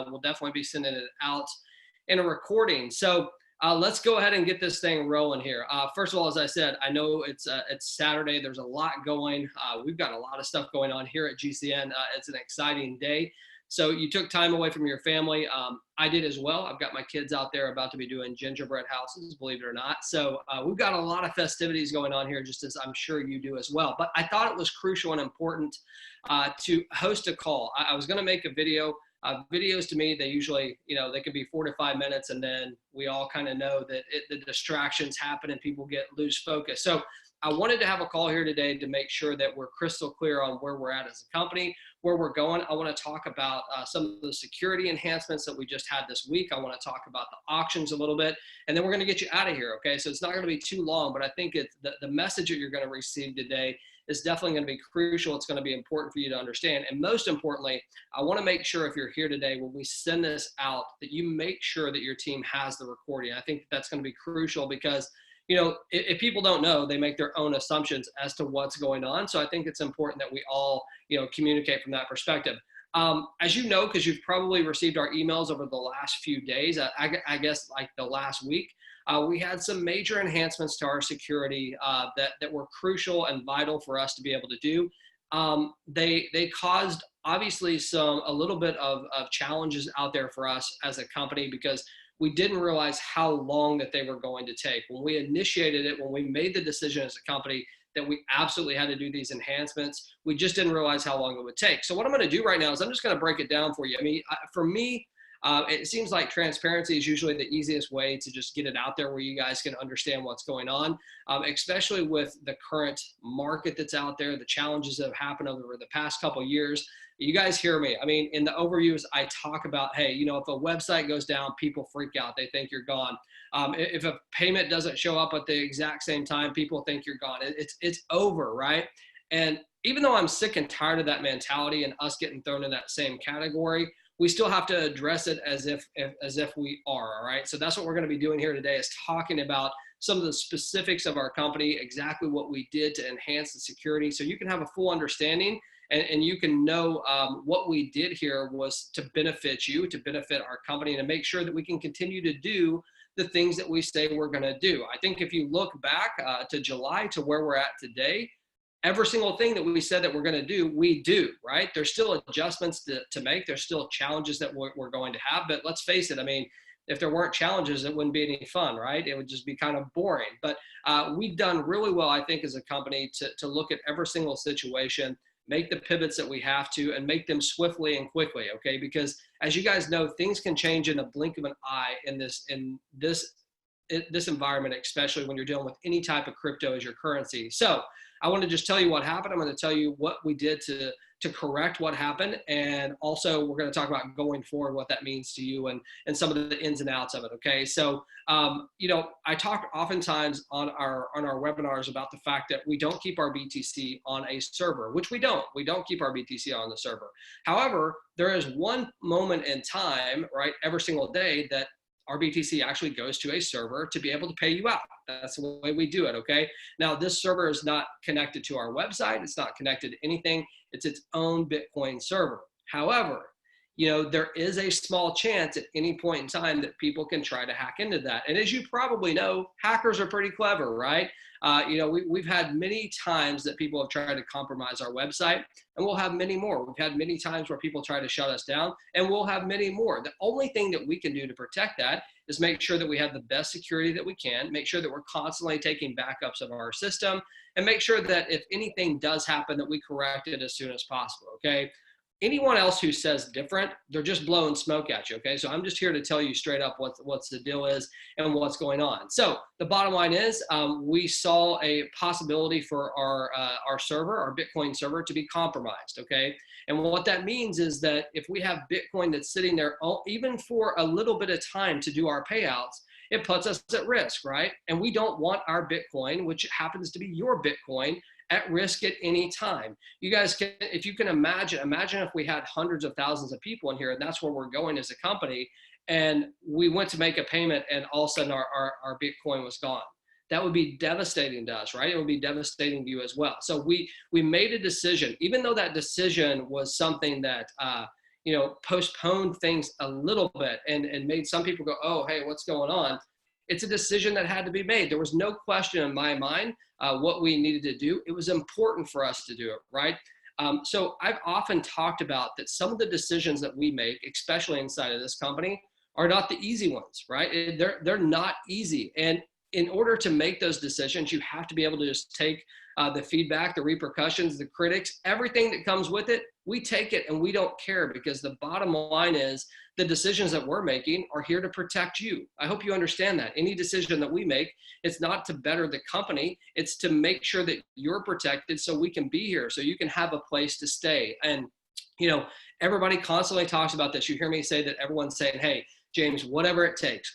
we'll definitely be sending it out in a recording. So let's go ahead and get this thing rolling here. First of all, as I said, I know it's Saturday. There's a lot going. We've got a lot of stuff going on here at GCN. It's an exciting day. So you took time away from your family. I did as well. I've got my kids out there about to be doing gingerbread houses, believe it or not. So we've got a lot of festivities going on here, just as I'm sure you do as well. But I thought it was crucial and important to host a call. I was going to make a video. Videos to me, they usually, they can be 4 to 5 minutes, and then we all kind of know that the distractions happen and people lose focus. So I wanted to have a call here today to make sure that we're crystal clear on where we're at as a company, where we're going. I want to talk about some of the security enhancements that we just had this week. I want to talk about the auctions a little bit, and then we're going to get you out of here, okay? So it's not going to be too long, but I think it's the message that you're going to receive today is definitely going to be crucial. It's going to be important for you to understand. And most importantly, I want to make sure if you're here today, when we send this out, that you make sure that your team has the recording. I think that's going to be crucial because, if people don't know, they make their own assumptions as to what's going on. So I think it's important that we all, communicate from that perspective. As you know, because you've probably received our emails over the last few days, I guess like the last week, we had some major enhancements to our security that were crucial and vital for us to be able to do. They caused obviously a little bit of challenges out there for us as a company because we didn't realize how long that they were going to take. When we initiated it, when we made the decision as a company that we absolutely had to do these enhancements, we just didn't realize how long it would take. So what I'm going to do right now is I'm just going to break it down for you. I mean, for me, it seems like transparency is usually the easiest way to just get it out there where you guys can understand what's going on, especially with the current market that's out there, the challenges that have happened over the past couple of years. You guys hear me. I mean, in the overviews, I talk about, hey, if a website goes down, people freak out. They think you're gone. If a payment doesn't show up at the exact same time, people think you're gone. It's over, right? And even though I'm sick and tired of that mentality and us getting thrown in that same category, we still have to address it as if we are, all right? So that's what we're going to be doing here today, is talking about some of the specifics of our company, exactly what we did to enhance the security, so you can have a full understanding and you can know what we did here was to benefit you, to benefit our company, and to make sure that we can continue to do the things that we say we're going to do. I think if you look back to July to where we're at today, every single thing that we said that we're going to do, we do, right? There's still adjustments to make. There's still challenges that we're going to have. But let's face it, I mean, if there weren't challenges, it wouldn't be any fun, right? It would just be kind of boring. But we've done really well, I think, as a company to look at every single situation, make the pivots that we have to, and make them swiftly and quickly, okay? Because as you guys know, things can change in a blink of an eye in this environment, especially when you're dealing with any type of crypto as your currency. So I want to just tell you what happened. I'm going to tell you what we did to correct what happened. And also we're going to talk about going forward, what that means to you and some of the ins and outs of it. Okay. So, I talk oftentimes on our webinars about the fact that we don't keep our BTC on a server, which we don't keep our BTC on the server. However, there is one moment in time, right, every single day that our BTC actually goes to a server to be able to pay you out. That's the way we do it, okay? Now, this server is not connected to our website. It's not connected to anything. It's its own Bitcoin server. However, there is a small chance at any point in time that people can try to hack into that. And as you probably know, hackers are pretty clever, right? We've had many times that people have tried to compromise our website, and we'll have many more. We've had many times where people try to shut us down, and we'll have many more. The only thing that we can do to protect that is make sure that we have the best security that we can, make sure that we're constantly taking backups of our system, and make sure that if anything does happen, that we correct it as soon as possible, okay? Anyone else who says different, they're just blowing smoke at you, okay? So I'm just here to tell you straight up what's the deal is and what's going on. So the bottom line is we saw a possibility for our server, our Bitcoin server, to be compromised, okay? And what that means is that if we have Bitcoin that's sitting there even for a little bit of time to do our payouts, it puts us at risk, right? And we don't want our Bitcoin, which happens to be your Bitcoin, at risk at any time. You guys can, if you can imagine if we had hundreds of thousands of people in here, and that's where we're going as a company, and we went to make a payment and all of a sudden our Bitcoin was gone. That would be devastating to us, right? It would be devastating to you as well. So we made a decision, even though that decision was something that, postponed things a little bit and made some people go, oh, hey, what's going on? It's a decision that had to be made. There was no question in my mind what we needed to do. It was important for us to do it, right? So I've often talked about that some of the decisions that we make, especially inside of this company, are not the easy ones, right? They're not easy. And in order to make those decisions, you have to be able to just take the feedback, the repercussions, the critics, everything that comes with it. We take it and we don't care, because the bottom line is the decisions that we're making are here to protect you. I hope you understand that. Any decision that we make, it's not to better the company. It's to make sure that you're protected so we can be here, so you can have a place to stay. And, everybody constantly talks about this. You hear me say that everyone's saying, hey, James, whatever it takes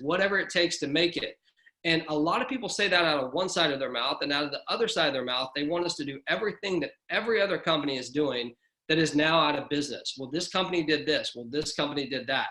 to make it. And a lot of people say that out of one side of their mouth, and out of the other side of their mouth, they want us to do everything that every other company is doing that is now out of business. Well, this company did this. Well, this company did that.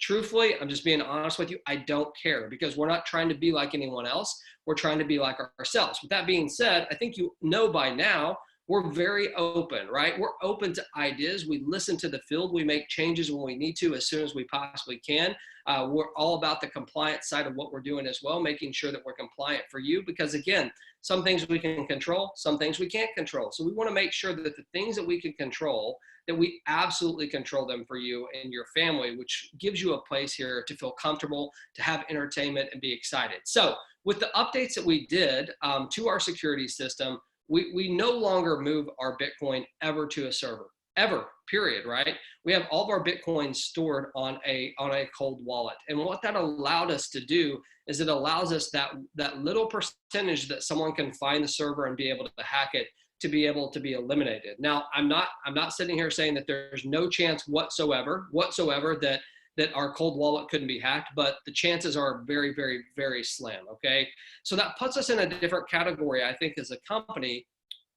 Truthfully, I'm just being honest with you. I don't care, because we're not trying to be like anyone else. We're trying to be like ourselves. With that being said, I think you know by now, we're very open, right? We're open to ideas. We listen to the field. We make changes when we need to, as soon as we possibly can. We're all about the compliance side of what we're doing as well, making sure that we're compliant for you, because again, some things we can control, some things we can't control. So we want to make sure that the things that we can control, that we absolutely control them for you and your family, which gives you a place here to feel comfortable, to have entertainment and be excited. So with the updates that we did to our security system, we no longer move our Bitcoin ever to a server, ever, period, right? We have all of our Bitcoin stored on a cold wallet. And what that allowed us to do is it allows us that little percentage that someone can find the server and be able to hack it, to be able to be eliminated. Now, I'm not sitting here saying that there's no chance whatsoever that our cold wallet couldn't be hacked, but the chances are very, very, very slim, okay? So that puts us in a different category, I think, as a company,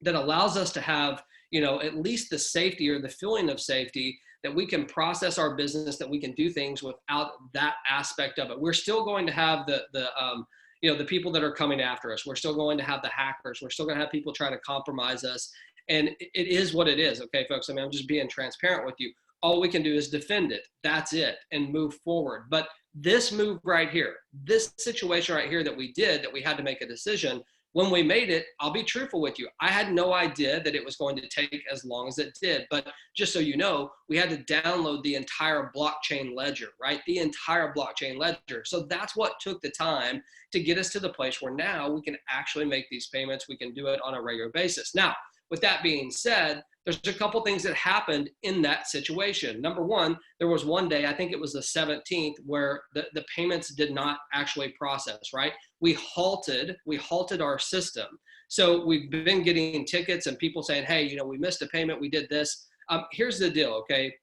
that allows us to have, at least the safety or the feeling of safety, that we can process our business, that we can do things without that aspect of it. We're still going to have the people that are coming after us. We're still going to have the hackers. We're still going to have people trying to compromise us. And it is what it is, okay, folks? I mean, I'm just being transparent with you. All we can do is defend it. That's it, and move forward. But this move right here, this situation right here that we did, that we had to make a decision, when we made it, I'll be truthful with you, I had no idea that it was going to take as long as it did. But just so you know, we had to download the entire blockchain ledger, right? The entire blockchain ledger. So that's what took the time to get us to the place where now we can actually make these payments. We can do it on a regular basis. Now, with that being said, there's a couple things that happened in that situation. Number one, there was one day, I think it was the 17th, where the payments did not actually process, right? We halted our system. So we've been getting tickets and people saying, hey, we missed a payment, we did this. Here's the deal, okay?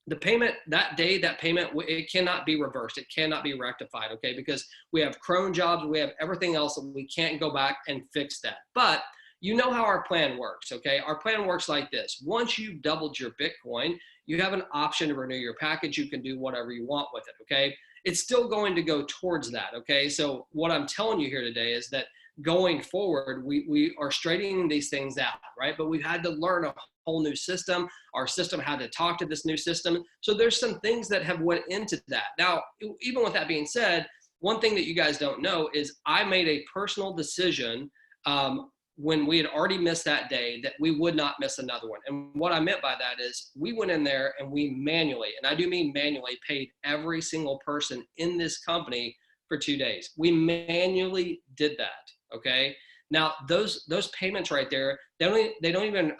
The payment that day, that payment, it cannot be reversed. It cannot be rectified, okay? Because we have cron jobs, we have everything else, and we can't go back and fix that. But you know how our plan works, okay? Our plan works like this. Once you've doubled your Bitcoin, you have an option to renew your package. You can do whatever you want with it, okay? It's still going to go towards that, okay? So what I'm telling you here today is that going forward, we are straightening these things out, right? But we've had to learn a whole new system. Our system had to talk to this new system. So there's some things that have went into that. Now, even with that being said, one thing that you guys don't know is I made a personal decision when we had already missed that day, that we would not miss another one. And what I meant by that is we went in there and we manually, and I do mean manually, paid every single person in this company for 2 days. We manually did that, okay? Now, those payments right there, they don't even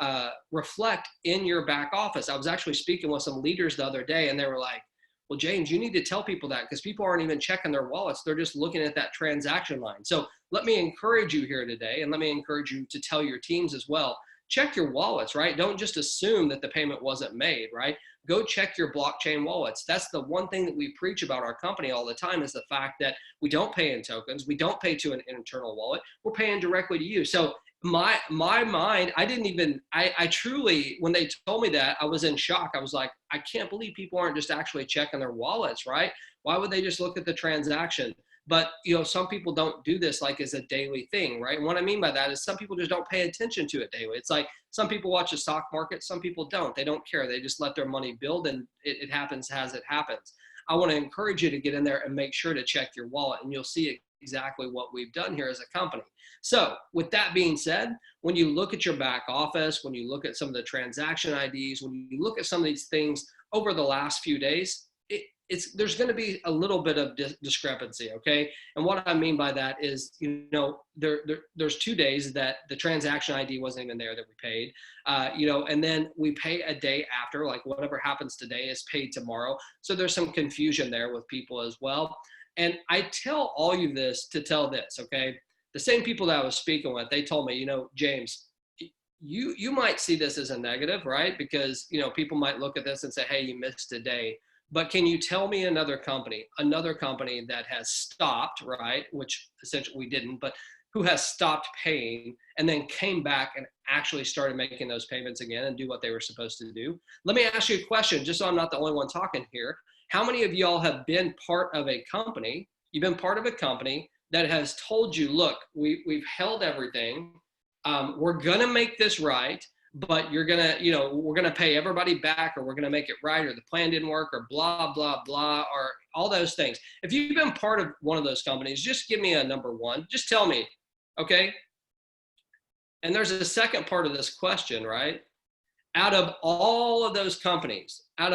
reflect in your back office. I was actually speaking with some leaders the other day, and they were like, well, James, you need to tell people that, because people aren't even checking their wallets. They're just looking at that transaction line. So let me encourage you here today, and let me encourage you to tell your teams as well, check your wallets, right? Don't just assume that the payment wasn't made, right? Go check your blockchain wallets. That's the one thing that we preach about our company all the time, is the fact that we don't pay in tokens. We don't pay to an internal wallet. We're paying directly to you. So my mind, I truly, when they told me that, I was in shock. I was like, I can't believe people aren't just actually checking their wallets, right? Why would they just look at the transaction? But, some people don't do this like as a daily thing, right? And what I mean by that is some people just don't pay attention to it daily. It's like some people watch the stock market, some people don't. They don't care. They just let their money build, and it happens as it happens. I want to encourage you to get in there and make sure to check your wallet, and you'll see exactly what we've done here as a company. So with that being said, when you look at your back office, when you look at some of the transaction IDs, when you look at some of these things over the last few days, there's going to be a little bit of discrepancy, okay? And what I mean by that is, there's 2 days that the transaction ID wasn't even there that we paid, and then we pay a day after, like whatever happens today is paid tomorrow. So there's some confusion there with people as well. And I tell all you this to tell this, okay? The same people that I was speaking with, they told me, James, you might see this as a negative, right? Because, people might look at this and say, hey, you missed a day. But can you tell me another company that has stopped, right? Which essentially we didn't, but who has stopped paying and then came back and actually started making those payments again and do what they were supposed to do? Let me ask you a question, just so I'm not the only one talking here. How many of y'all have been part of a company? You've been part of a company that has told you, look, we've held everything. We're gonna make this right, but we're gonna pay everybody back, or we're gonna make it right, or the plan didn't work, or blah, blah, blah, or all those things. If you've been part of one of those companies, just give me a number one. Just tell me, okay? And there's a second part of this question, right? Out of all of those companies that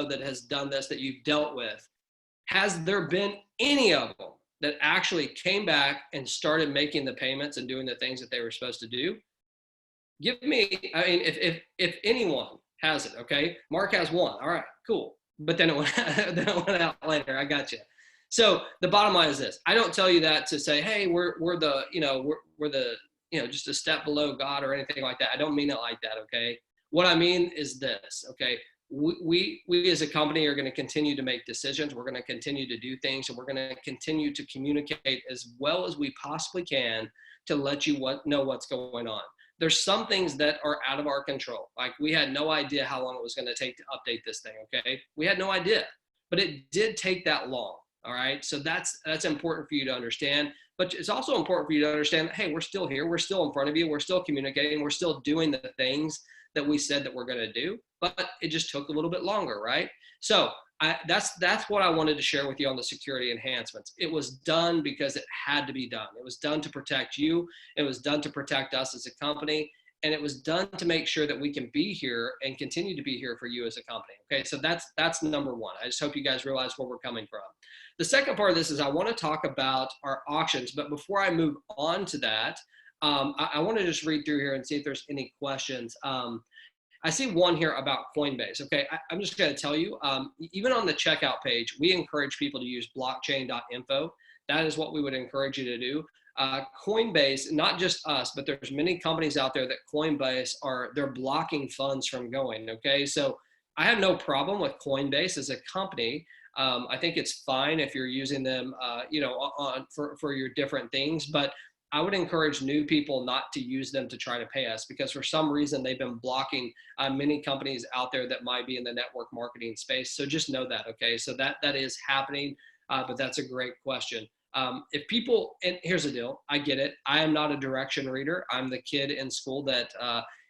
that has done this, that you've dealt with, has there been any of them that actually came back and started making the payments and doing the things that they were supposed to do? Give me, if anyone has it, okay? Mark has one. All right, cool. But then it went out later. I got you. So the bottom line is this: I don't tell you that to say, hey, we're just a step below God or anything like that. I don't mean it like that, okay? What I mean is this, okay? We as a company are going to continue to make decisions. We're going to continue to do things, and we're going to continue to communicate as well as we possibly can to let you know what's going on. There's some things that are out of our control. Like, we had no idea how long it was going to take to update this thing, okay? We had no idea, but it did take that long, all right? So that's important for you to understand. But it's also important for you to understand that, hey, we're still here. We're still in front of you. We're still communicating. We're still doing the things that we said that we're going to do, but it just took a little bit longer, right? So that's what I wanted to share with you on the security enhancements. It was done because it had to be done. It was done to protect you. It was done to protect us as a company. And it was done to make sure that we can be here and continue to be here for you as a company. Okay, so that's number one. I just hope you guys realize where we're coming from. The second part of this is I want to talk about our auctions. But before I move on to that, I want to just read through here and see if there's any questions. I see one here about Coinbase. Okay, I'm just going to tell you, even on the checkout page, we encourage people to use blockchain.info. That is what we would encourage you to do. Coinbase, not just us, but there's many companies out there that Coinbase they're blocking funds from going. Okay, so I have no problem with Coinbase as a company. I think it's fine if you're using them, for your different things, but I would encourage new people not to use them to try to pay us, because for some reason they've been blocking many companies out there that might be in the network marketing space. So just know that, okay? So that is happening, but that's a great question. If people, and here's the deal, I get it. I am not a direction reader. I'm the kid in school that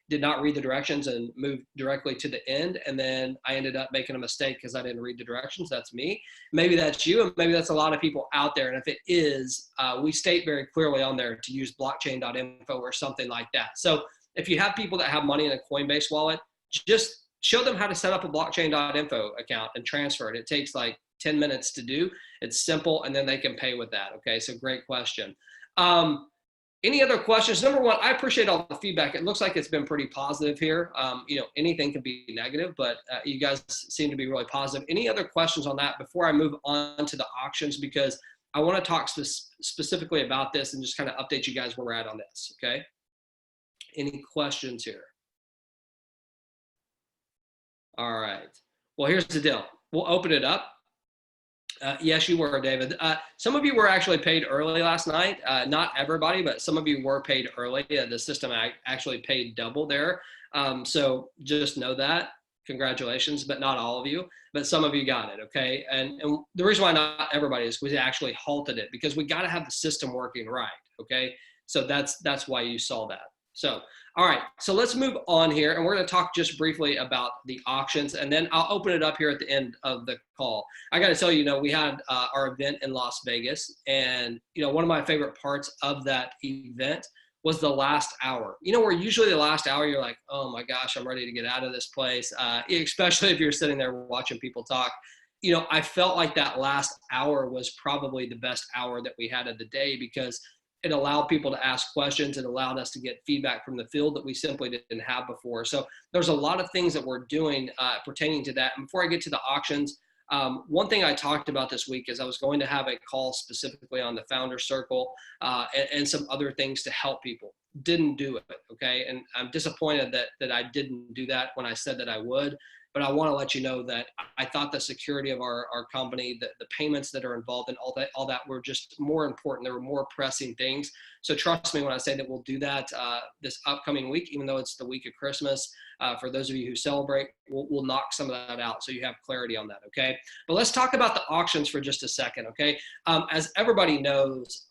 did not read the directions and moved directly to the end. And then I ended up making a mistake because I didn't read the directions. That's me. Maybe that's you, and maybe that's a lot of people out there. And if it is, we state very clearly on there to use blockchain.info or something like that. So if you have people that have money in a Coinbase wallet, just show them how to set up a blockchain.info account and transfer it. It takes like 10 minutes to do. It's simple, and then they can pay with that. Okay, so great question. Any other questions? Number one, I appreciate all the feedback. It looks like it's been pretty positive here. Anything can be negative, but you guys seem to be really positive. Any other questions on that before I move on to the auctions? Because I want to talk specifically about this and just kind of update you guys where we're at on this, okay? Any questions here? All right. Well, here's the deal. We'll open it up. Yes, you were, David. Some of you were actually paid early last night. Not everybody, but some of you were paid early. The system actually paid double there. So just know that. congratulations, but not all of you, but some of you got it. Okay. And the reason why not everybody is we actually halted it because we got to have the system working right. Okay. So that's why you saw that. So, all right, so let's move on here, and we're going to talk just briefly about the auctions, and then I'll open it up here at the end of the call. I got to tell you, we had our event in Las Vegas, and one of my favorite parts of that event was the last hour. Where usually the last hour you're like, oh my gosh, I'm ready to get out of this place, especially if you're sitting there watching people talk. I felt like that last hour was probably the best hour that we had of the day because it allowed people to ask questions. It allowed us to get feedback from the field that we simply didn't have before. So there's a lot of things that we're doing pertaining to that. And before I get to the auctions, one thing I talked about this week is I was going to have a call specifically on the founder circle and some other things to help people. Didn't do it, okay? And I'm disappointed that I didn't do that when I said that I would. But I want to let you know that I thought the security of our company, the payments that are involved and all that were just more important. There were more pressing things. So trust me when I say that we'll do that this upcoming week, even though it's the week of Christmas. For those of you who celebrate, we'll knock some of that out so you have clarity on that, okay? But let's talk about the auctions for just a second, okay? As everybody knows,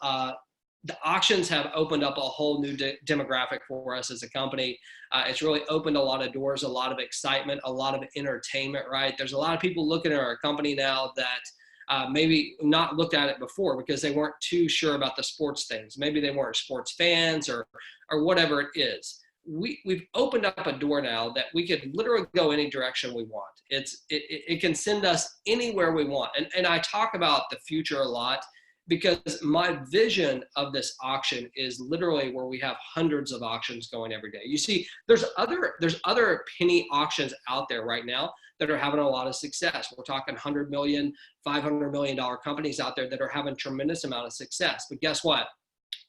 the auctions have opened up a whole new demographic for us as a company. It's really opened a lot of doors, a lot of excitement, a lot of entertainment, right? There's a lot of people looking at our company now that maybe not looked at it before because they weren't too sure about the sports things. Maybe they weren't sports fans or whatever it is. We've opened up a door now that we could literally go any direction we want. It can send us anywhere we want. And I talk about the future a lot, because my vision of this auction is literally where we have hundreds of auctions going every day. You see, there's other penny auctions out there right now that are having a lot of success. We're talking $100 million, $500 million companies out there that are having tremendous amount of success. But guess what?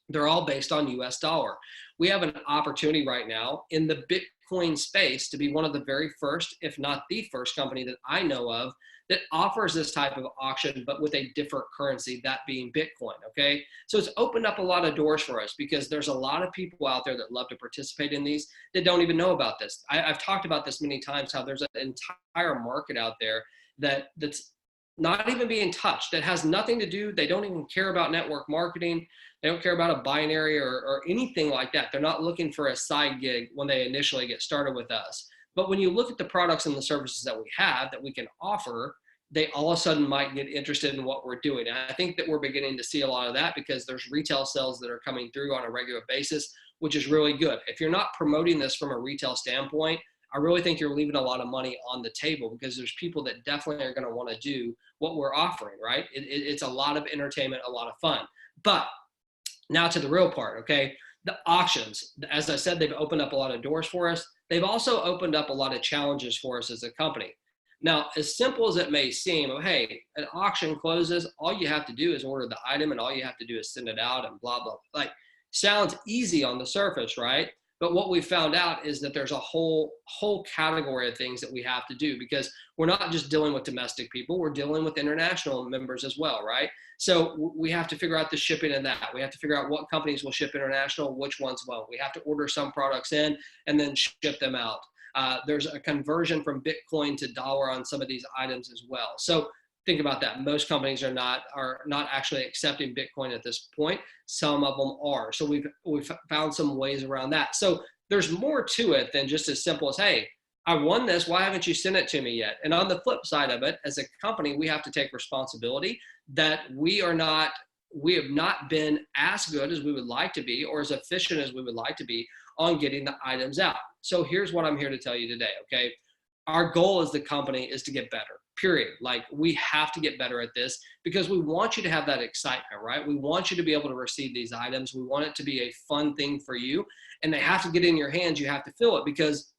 They're all based on US dollar. We have an opportunity right now in the Bitcoin space to be one of the very first, if not the first company that I know of that offers this type of auction, but with a different currency, that being Bitcoin, okay? So it's opened up a lot of doors for us because there's a lot of people out there that love to participate in these that don't even know about this. I've talked about this many times, how there's an entire market out there that's not even being touched, that has nothing to do, they don't even care about network marketing, they don't care about a binary or anything like that. They're not looking for a side gig when they initially get started with us. But when you look at the products and the services that we have that we can offer, they all of a sudden might get interested in what we're doing. And I think that we're beginning to see a lot of that because there's retail sales that are coming through on a regular basis, which is really good. If you're not promoting this from a retail standpoint, I really think you're leaving a lot of money on the table because there's people that definitely are going to want to do what we're offering, right? It's a lot of entertainment, a lot of fun. But now to the real part, okay? The auctions, as I said, they've opened up a lot of doors for us. They've also opened up a lot of challenges for us as a company. Now, as simple as it may seem, hey, an auction closes, all you have to do is order the item and all you have to do is send it out and blah, blah. Like, sounds easy on the surface, right? But what we found out is that there's a whole category of things that we have to do because we're not just dealing with domestic people, we're dealing with international members as well, right? So we have to figure out the shipping of that. We have to figure out what companies will ship international, which ones won't. We have to order some products in and then ship them out. There's a conversion from Bitcoin to dollar on some of these items as well. So think about that. Most companies are not actually accepting Bitcoin at this point. Some of them are. So we've found some ways around that. So there's more to it than just as simple as, hey, I won this. Why haven't you sent it to me yet? And on the flip side of it, as a company, we have to take responsibility that we have not been as good as we would like to be or as efficient as we would like to be on getting the items out. So here's what I'm here to tell you today, okay? Our goal as the company is to get better, period. Like, we have to get better at this because we want you to have that excitement, right? We want you to be able to receive these items. We want it to be a fun thing for you, and they have to get in your hands. You have to feel it because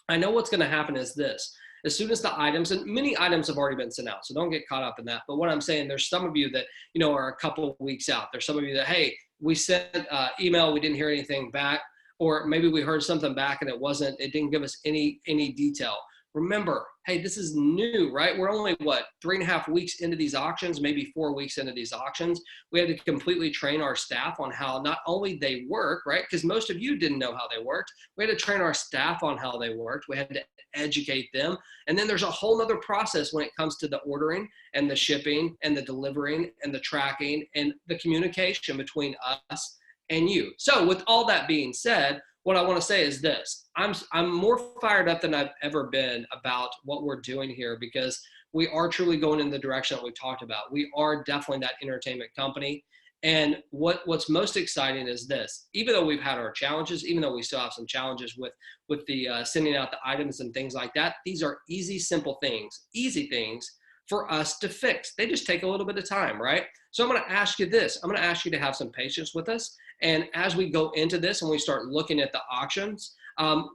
I know what's going to happen is this. As soon as the items, and many items have already been sent out, so don't get caught up in that. But what I'm saying, there's some of you that, are a couple of weeks out. There's some of you that, hey, we sent email, we didn't hear anything back, or maybe we heard something back and it didn't give us any detail. Remember, hey, this is new, right? We're only, what, 3.5 weeks into these auctions, maybe 4 weeks into these auctions. We had to completely train our staff on how not only they work, right? Because most of you didn't know how they worked. We had to train our staff on how they worked. We had to educate them. And then there's a whole nother process when it comes to the ordering and the shipping and the delivering and the tracking and the communication between us and you. So with all that being said, what I want to say is this: I'm more fired up than I've ever been about what we're doing here, because we are truly going in the direction that we talked about. We are definitely that entertainment company. And what's most exciting is this: even though we've had our challenges, even though we still have some challenges with the sending out the items and things like that, these are easy, simple things, easy things for us to fix. They just take a little bit of time, right? So I'm going to ask you this. I'm going to ask you to have some patience with us. And as we go into this and we start looking at the auctions,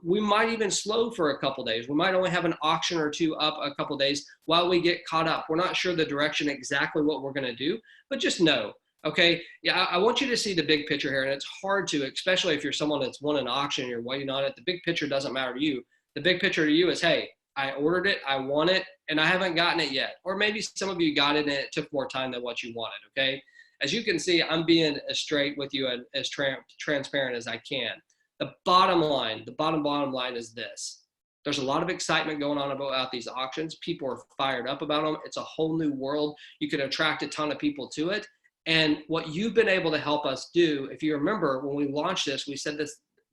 we might even slow for a couple days. We might only have an auction or two up a couple days while we get caught up. We're not sure the direction exactly what we're going to do, but just know, okay, yeah, I want you to see the big picture here. And it's hard to, especially if you're someone that's won an auction and you're waiting on it. The big picture doesn't matter to you. The big picture to you is, hey, I ordered it, I want it, and I haven't gotten it yet. Or maybe some of you got it and it took more time than what you wanted, okay? As you can see, I'm being as straight with you and as transparent as I can. The bottom line is this: there's a lot of excitement going on about these auctions. People are fired up about them. It's a whole new world. You can attract a ton of people to it. And what you've been able to help us do, if you remember when we launched this, we said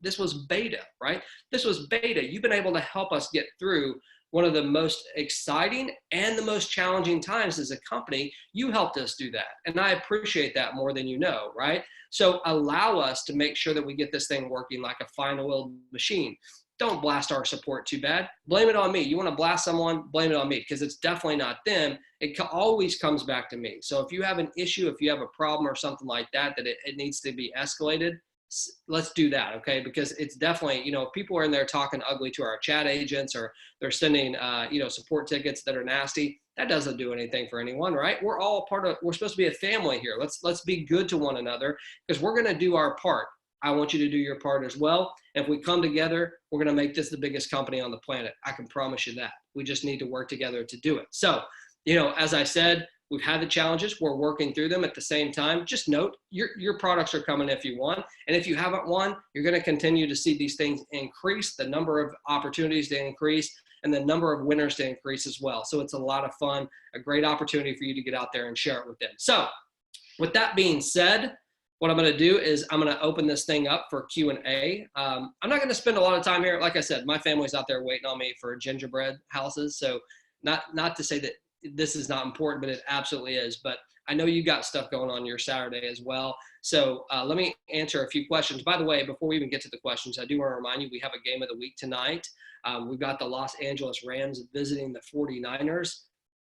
this was beta, right? This was beta. You've been able to help us get through one of the most exciting and the most challenging times as a company. You helped us do that. And I appreciate that more than you know, right? So allow us to make sure that we get this thing working like a fine-oiled machine. Don't blast our support too bad. Blame it on me. You want to blast someone, blame it on me, because it's definitely not them. It always comes back to me. So if you have an issue, if you have a problem or something like that, that it needs to be escalated, let's do that, okay? Because it's definitely, you know, people are in there talking ugly to our chat agents, or they're sending, support tickets that are nasty. That doesn't do anything for anyone, right? We're all we're supposed to be a family here. Let's be good to one another, because we're going to do our part. I want you to do your part as well. If we come together, we're going to make this the biggest company on the planet. I can promise you that. We just need to work together to do it. So, you know, as I said, we've had the challenges. We're working through them. At the same time, just note your products are coming if you won. And if you haven't won, you're going to continue to see these things increase, the number of opportunities to increase, and the number of winners to increase as well. So it's a lot of fun, a great opportunity for you to get out there and share it with them. So with that being said, what I'm going to do is I'm going to open this thing up for Q&A. I'm not going to spend a lot of time here. Like I said, my family's out there waiting on me for gingerbread houses. So not to say that this is not important, but it absolutely is. But I know you got stuff going on your Saturday as well. So let me answer a few questions. By the way, before we even get to the questions, I do want to remind you, we have a game of the week tonight. We've got the Los Angeles Rams visiting the 49ers.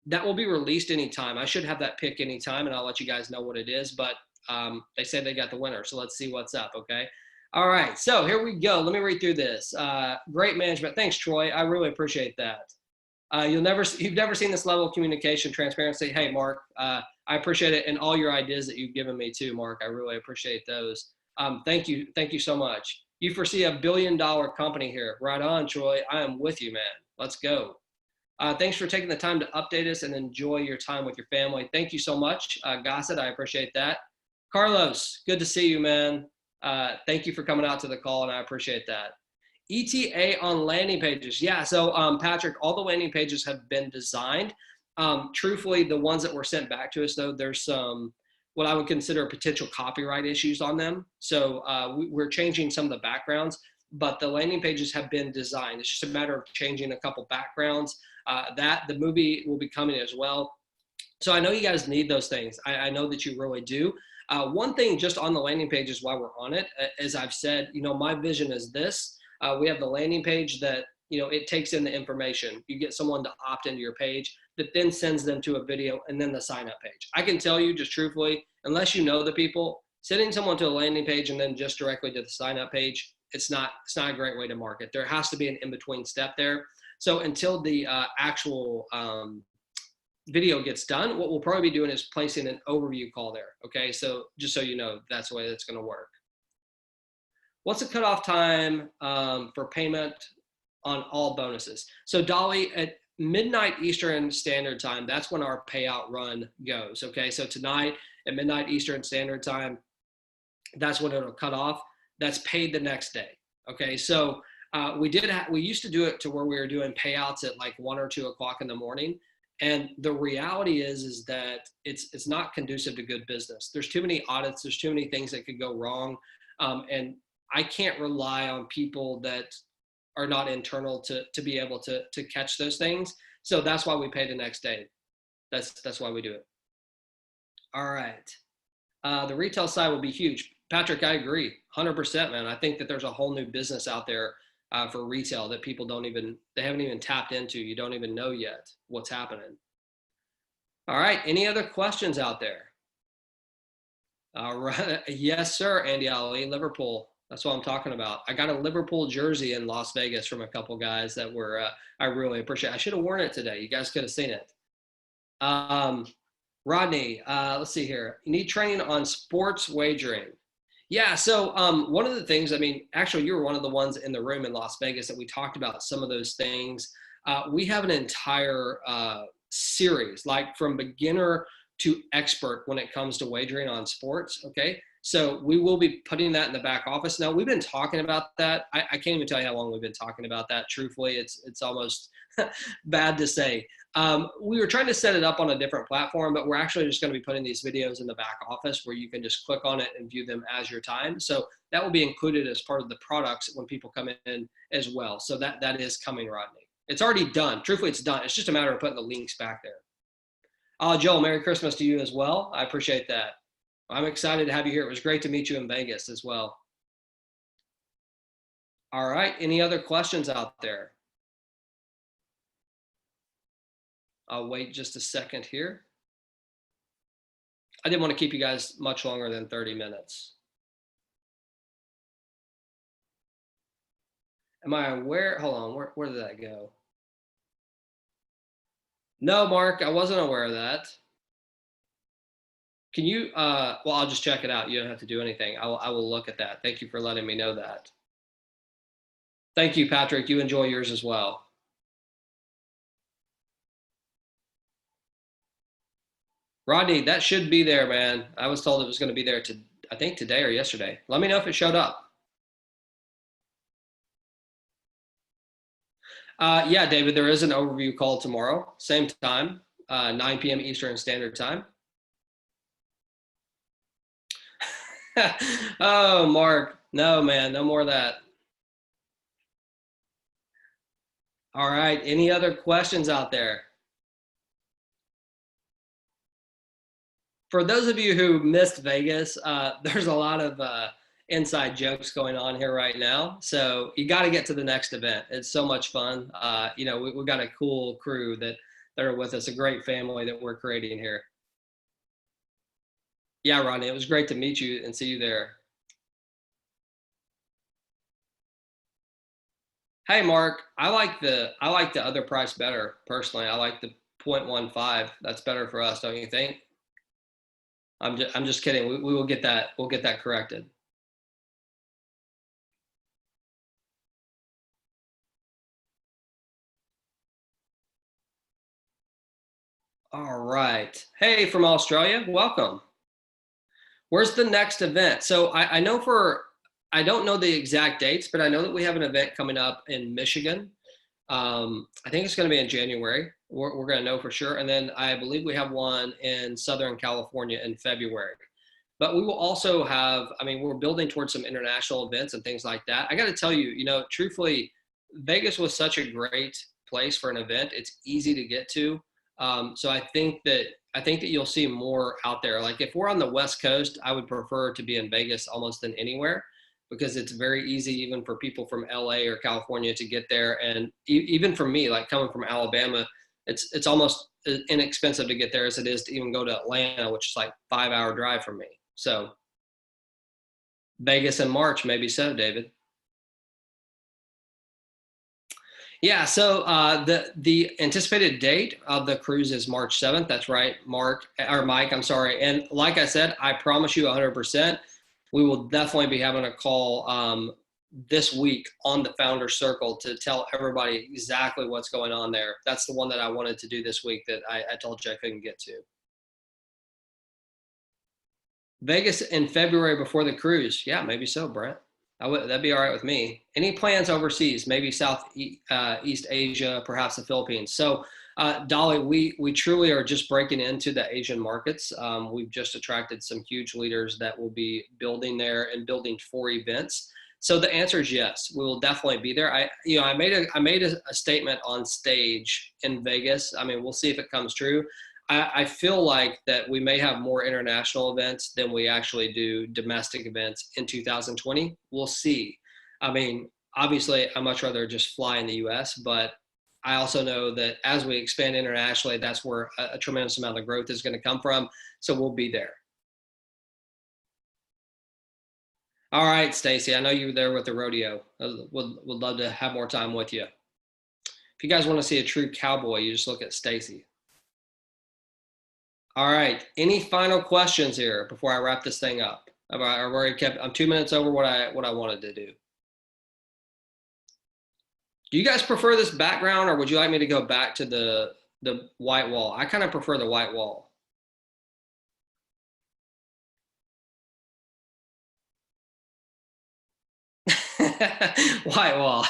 That will be released anytime. I should have that pick anytime, and I'll let you guys know what it is. But they say they got the winner, so let's see what's up, okay? All right, so here we go. Let me read through this. Great management. Thanks, Troy. I really appreciate that. You've never seen this level of communication, transparency. Hey, Mark, I appreciate it, and all your ideas that you've given me too, Mark. I really appreciate those. Thank you so much. You foresee $1 billion company here. Right on, Troy. I am with you, man. Let's go. Thanks for taking the time to update us and enjoy your time with your family. Thank you so much, Gossett. I appreciate that. Carlos, good to see you, man. Thank you for coming out to the call, and I appreciate that. ETA on landing pages. Yeah, so Patrick, all the landing pages have been designed. Truthfully, the ones that were sent back to us, though, there's some what I would consider potential copyright issues on them. So we're changing some of the backgrounds, but the landing pages have been designed. It's just a matter of changing a couple backgrounds. The movie will be coming as well. So I know you guys need those things. I know that you really do. One thing just on the landing pages while we're on it, as I've said, you know, my vision is this. We have the landing page that, you know, it takes in the information. You get someone to opt into your page that then sends them to a video and then the sign up page. I can tell you just truthfully, unless you know the people, sending someone to a landing page and then just directly to the sign up page, it's not a great way to market. There has to be an in-between step there. So until the actual video gets done, what we'll probably be doing is placing an overview call there. Okay, so just so you know, that's the way that's going to work. What's the cutoff time for payment on all bonuses. So Dolly, at midnight Eastern Standard Time, that's when our payout run goes. Okay, so tonight at midnight Eastern Standard Time, that's when it'll cut off. That's paid the next day. Okay, so we used to do it to where we were doing payouts at like 1 or 2 o'clock in the morning. And the reality is that it's not conducive to good business. There's too many audits. There's too many things that could go wrong. And I can't rely on people that are not internal to be able to catch those things. So that's why we pay the next day. That's why we do it. All right. The retail side will be huge. Patrick, I agree 100%, man. I think that there's a whole new business out there for retail that people they haven't even tapped into. You don't even know yet what's happening. All right. Any other questions out there? All right. Yes, sir. Andy Ali, Liverpool. That's what I'm talking about. I got a Liverpool jersey in Las Vegas from a couple guys that were, I really appreciate. I should have worn it today. You guys could have seen it. Rodney, let's see here. You need training on sports wagering. Yeah, so one of the things, I mean, actually, you were one of the ones in the room in Las Vegas that we talked about some of those things. We have an entire series, like from beginner to expert when it comes to wagering on sports, okay? So we will be putting that in the back office. Now, we've been talking about that. I can't even tell you how long we've been talking about that. Truthfully, it's almost bad to say. We were trying to set it up on a different platform, but we're actually just going to be putting these videos in the back office where you can just click on it and view them as your time. So that will be included as part of the products when people come in as well. So that is coming, Rodney. It's already done. Truthfully, it's done. It's just a matter of putting the links back there. Joel, Merry Christmas to you as well. I appreciate that. I'm excited to have you here. It was great to meet you in Vegas as well. All right. Any other questions out there? I'll wait just a second here. I didn't want to keep you guys much longer than 30 minutes. Am I aware? Hold on. Where did that go? No, Mark, I wasn't aware of that. Can you, well, I'll just check it out. You don't have to do anything. I will look at that. Thank you for letting me know that. Thank you, Patrick. You enjoy yours as well. Rodney, that should be there, man. I was told it was going to be there I think today or yesterday. Let me know if it showed up. Yeah, David, there is an overview call tomorrow, same time, 9 p.m. Eastern Standard Time. Oh, Mark, no, man, no more of that. All right, any other questions out there? For those of you who missed Vegas, there's a lot of inside jokes going on here right now. So you got to get to the next event. It's so much fun. You know, we've got a cool crew that are with us, a great family that we're creating here. Yeah, Rodney, it was great to meet you and see you there. Hey, Mark, I like the other price better personally. I like the 0.15. That's better for us, don't you think? I'm just kidding. We will get that. We'll get that corrected. All right. Hey, from Australia, welcome. Where's the next event? So I know I don't know the exact dates, but I know that we have an event coming up in Michigan. I think it's going to be in January. We're going to know for sure. And then I believe we have one in Southern California in February. But we will also have, I mean, we're building towards some international events and things like that. I got to tell you, you know, truthfully, Vegas was such a great place for an event. It's easy to get to. So I think that you'll see more out there. Like if we're on the West Coast, I would prefer to be in Vegas almost than anywhere because it's very easy even for people from LA or California to get there. And even for me, like coming from Alabama, it's almost as inexpensive to get there as it is to even go to Atlanta, which is like 5-hour drive from me. So Vegas in March, maybe so, David. Yeah, so the anticipated date of the cruise is March 7th. That's right, Mike, I'm sorry. And like I said, I promise you 100%, we will definitely be having a call this week on the Founder Circle to tell everybody exactly what's going on there. That's the one that I wanted to do this week that I told you I couldn't get to. Vegas in February before the cruise. Yeah, maybe so, Brent. That'd be all right with me. Any plans overseas? Maybe East Asia, perhaps the Philippines. So, Dolly, we truly are just breaking into the Asian markets. We've just attracted some huge leaders that will be building there and building for events. So the answer is yes, we will definitely be there. I made a statement on stage in Vegas. I mean, we'll see if it comes true. I feel like that we may have more international events than we actually do domestic events in 2020. We'll see. I mean, obviously, I'd much rather just fly in the US, but I also know that as we expand internationally, that's where a tremendous amount of growth is going to come from. So we'll be there. All right, Stacy, I know you were there with the rodeo. Would love to have more time with you. If you guys want to see a true cowboy, you just look at Stacy. All right. Any final questions here before I wrap this thing up? I'm 2 minutes over what I wanted to do. Do you guys prefer this background, or would you like me to go back to the white wall? I kind of prefer the white wall. White wall.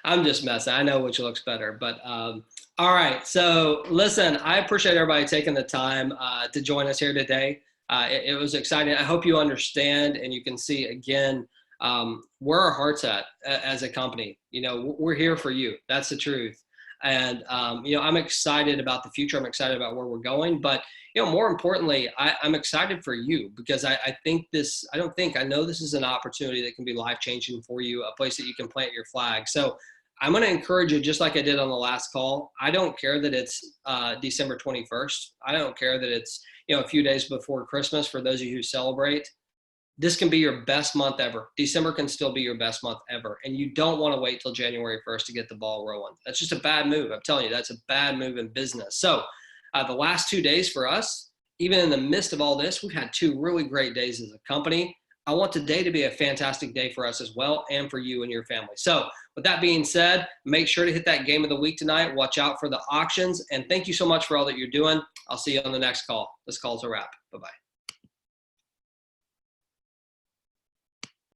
I'm just messing. I know which looks better, but all right. So listen, I appreciate everybody taking the time to join us here today. It was exciting. I hope you understand and you can see again where our heart's at as a company. You know, we're here for you. That's the truth. And I'm excited about the future. I'm excited about where we're going. But more importantly, I'm excited for you because I know this is an opportunity that can be life-changing for you, a place that you can plant your flag. So I'm going to encourage you, just like I did on the last call. I don't care that it's December 21st. I don't care that it's a few days before Christmas for those of you who celebrate. This can be your best month ever. December can still be your best month ever. And you don't want to wait till January 1st to get the ball rolling. That's just a bad move. I'm telling you, that's a bad move in business. So the last 2 days for us, even in the midst of all this, we've had 2 really great days as a company. I want today to be a fantastic day for us as well and for you and your family. So with that being said, make sure to hit that game of the week tonight. Watch out for the auctions. And thank you so much for all that you're doing. I'll see you on the next call. This call's a wrap. Bye-bye.